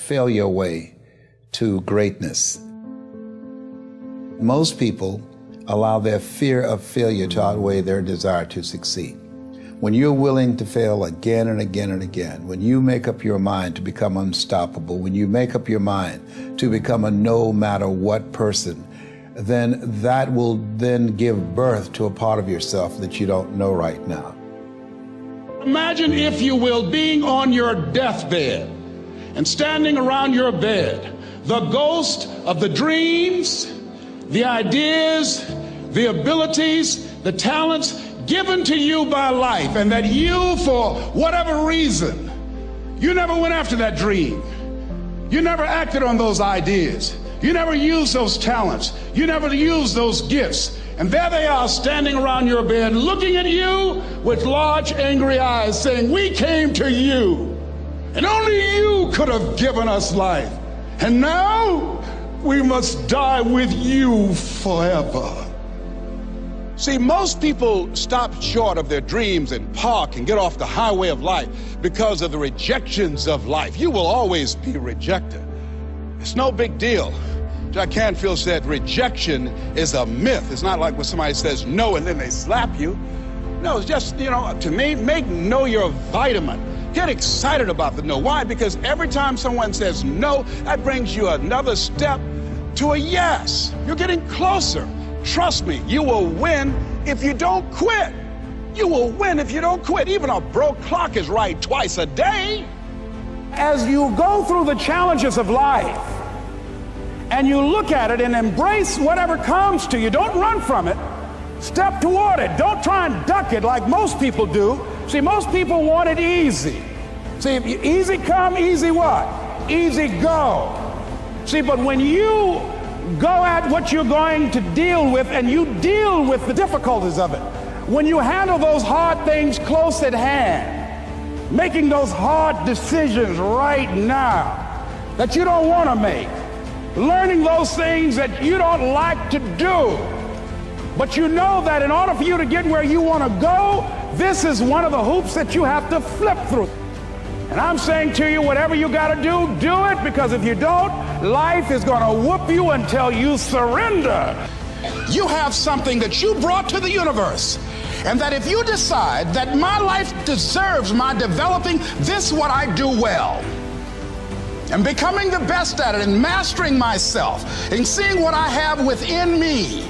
fail your way to greatness. Most people allow their fear of failure to outweigh their desire to succeed. When you're willing to fail again and again and again, when you make up your mind to become unstoppable, when you make up your mind to become a no matter what person, then that will then give birth to a part of yourself that you don't know right now. Imagine, if you will, being on your deathbed and standing around your bed, the ghost of the dreams, the ideas, the abilities, the talents given to you by life, and that you, for whatever reason, you never went after that dream. You never acted on those ideas. You never used those talents. You never used those gifts. And there they are standing around your bed looking at you with large angry eyes saying, "We came to you, and only you could have given us life. And now we must die with you forever." See, most people stop short of their dreams and park and get off the highway of life because of the rejections of life. You will always be rejected. It's no big deal. Jack Canfield said rejection is a myth. It's not like when somebody says no and then they slap you. No, it's just, to me, make no your vitamin. Get excited about the no. Why? Because every time someone says no, that brings you another step to a yes. You're getting closer. Trust me, you will win if you don't quit. You will win if you don't quit. Even a broke clock is right twice a day. As you go through the challenges of life and you look at it and embrace whatever comes to you, don't run from it. Step toward it. Don't try and duck it like most people do. See, most people want it easy. See, if you, easy come, easy what? Easy go. See, but when you go at what you're going to deal with and you deal with the difficulties of it, when you handle those hard things close at hand, making those hard decisions right now that you don't want to make, learning those things that you don't like to do, but you know that in order for you to get where you want to go, this is one of the hoops that you have to flip through. And I'm saying to you, whatever you got to do it, because if you don't, life is going to whoop you until you surrender. You have something that you brought to the universe, and that if you decide that my life deserves my developing this what I do well, and becoming the best at it, and mastering myself, and seeing what I have within me,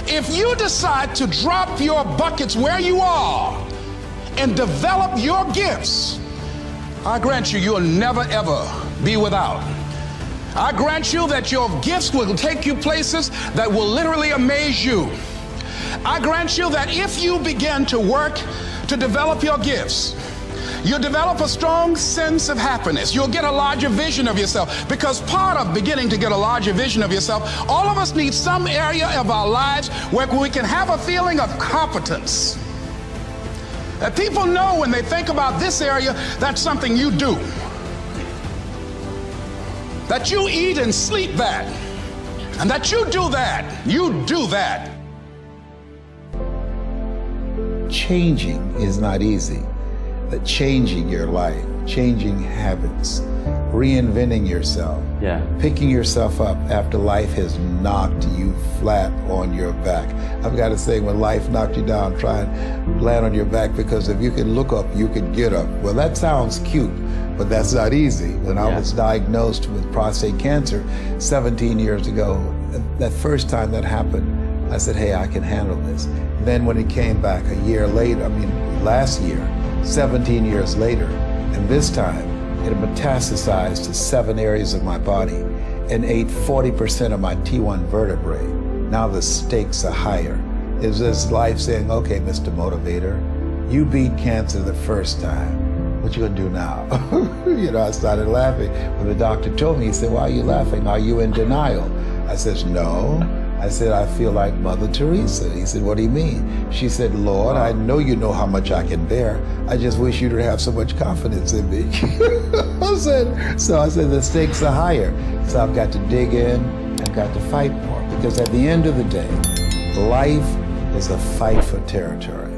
if you decide to drop your buckets where you are and develop your gifts, I grant you, you'll never ever be without. I grant you that your gifts will take you places that will literally amaze you. I grant you that if you begin to work to develop your gifts, you'll develop a strong sense of happiness. You'll get a larger vision of yourself, because part of beginning to get a larger vision of yourself, all of us need some area of our lives where we can have a feeling of competence. That people know when they think about this area, that's something you do. That you eat and sleep that. And that you do that. You do that. Changing is not easy. That changing your life, changing habits, reinventing yourself, picking yourself up after life has knocked you flat on your back. I've got to say, when life knocked you down, try and land on your back, because if you can look up, you can get up. Well, that sounds cute, but that's not easy. When I was diagnosed with prostate cancer 17 years ago, that first time that happened, I said, hey, I can handle this. Then when it came back a year later, last year, 17 years later, and this time it metastasized to 7 areas of my body and ate 40% of my T1 vertebrae. Now the stakes are higher. Is this life saying, okay, Mr. Motivator, you beat cancer the first time. What you gonna do now? I started laughing. When the doctor told me, he said, why are you laughing? Are you in denial? I said, no. I said, I feel like Mother Teresa. He said, what do you mean? She said, Lord, I know you know how much I can bear. I just wish you to have so much confidence in me. I said, the stakes are higher. So I've got to dig in, I've got to fight more. Because at the end of the day, life is a fight for territory.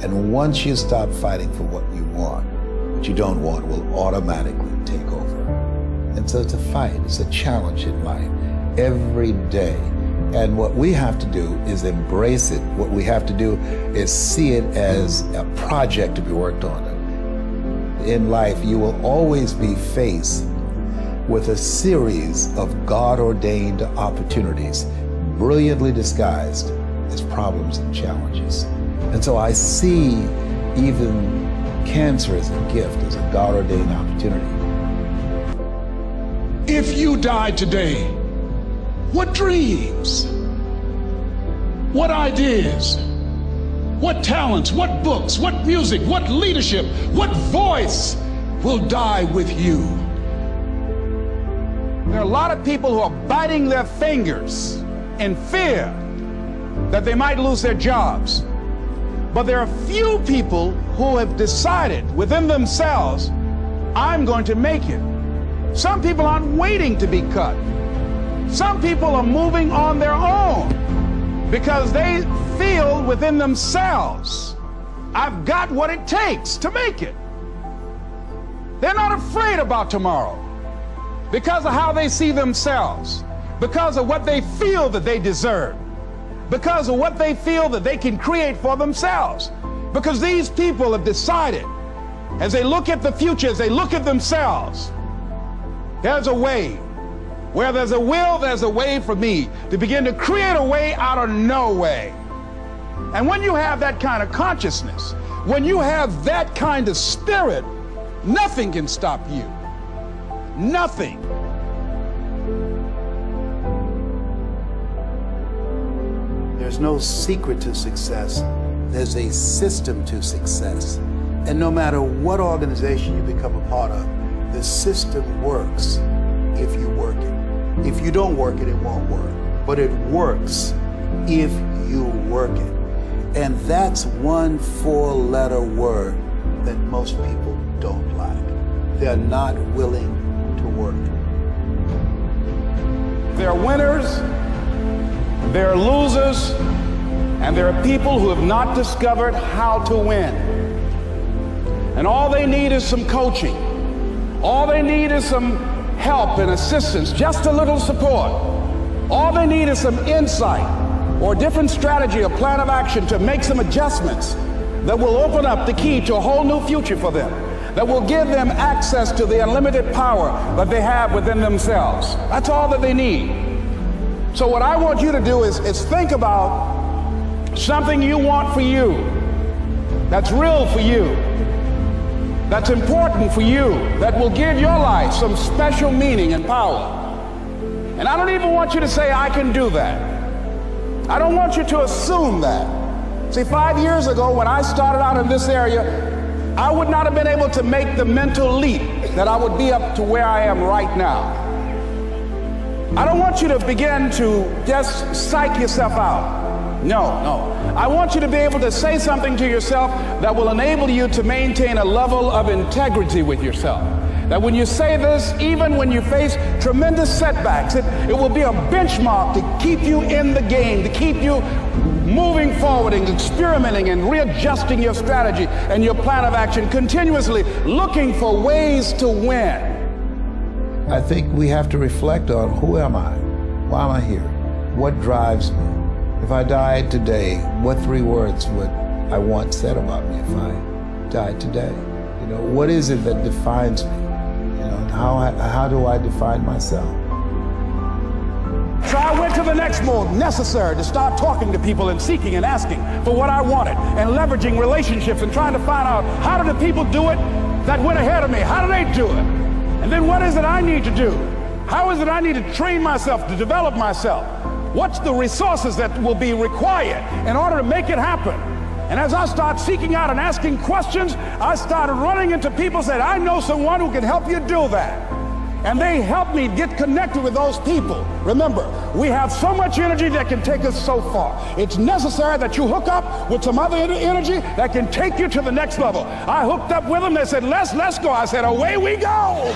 And once you stop fighting for what you want, what you don't want will automatically take over. And so it's a fight, it's a challenge in life every day. And what we have to do is embrace it. What we have to do is see it as a project to be worked on. In life, you will always be faced with a series of God-ordained opportunities, brilliantly disguised as problems and challenges. And so I see even cancer as a gift, as a God-ordained opportunity. If you died today, what dreams, what ideas, what talents, what books, what music, what leadership, what voice will die with you? There are a lot of people who are biting their fingers in fear that they might lose their jobs. But there are few people who have decided within themselves, I'm going to make it. Some people aren't waiting to be cut. Some people are moving on their own because they feel within themselves, I've got what it takes to make it. They're not afraid about tomorrow because of how they see themselves, because of what they feel that they deserve, because of what they feel that they can create for themselves. Because these people have decided, as they look at the future, as they look at themselves, there's a way. Where there's a will, there's a way for me to begin to create a way out of no way. And when you have that kind of consciousness, when you have that kind of spirit, nothing can stop you. Nothing. There's no secret to success. There's a system to success. And no matter what organization you become a part of, the system works if you work it. If you don't work it, it won't work. But it works if you work it. And that's one four-letter word that most people don't like. They're not willing to work. There are winners, there are losers, and there are people who have not discovered how to win. And all they need is some coaching. All they need is some help and assistance, just a little support. All they need is some insight or a different strategy, a plan of action to make some adjustments that will open up the key to a whole new future for them, that will give them access to the unlimited power that they have within themselves. That's all that they need. So what I want you to do is think about something you want for you, that's real for you, that's important for you, that will give your life some special meaning and power. And I don't even want you to say, I can do that. I don't want you to assume that. See, 5 years ago when I started out in this area, I would not have been able to make the mental leap that I would be up to where I am right now. I don't want you to begin to just psych yourself out. No. I want you to be able to say something to yourself that will enable you to maintain a level of integrity with yourself. That when you say this, even when you face tremendous setbacks, it will be a benchmark to keep you in the game, to keep you moving forward and experimenting and readjusting your strategy and your plan of action, continuously looking for ways to win. I think we have to reflect on, who am I? Why am I here? What drives me? If I died today, what 3 words would I want said about me if I died today? You know, what is it that defines me? You know, how do I define myself? So I went to the next mode necessary to start talking to people and seeking and asking for what I wanted and leveraging relationships and trying to find out, how do the people do it that went ahead of me? How do they do it? And then what is it I need to do? How is it I need to train myself, to develop myself? What's the resources that will be required in order to make it happen? And as I start seeking out and asking questions, I started running into people who said, I know someone who can help you do that. And they helped me get connected with those people. Remember, we have so much energy that can take us so far. It's necessary that you hook up with some other energy that can take you to the next level. I hooked up with them. They said, let's go. I said, away we go.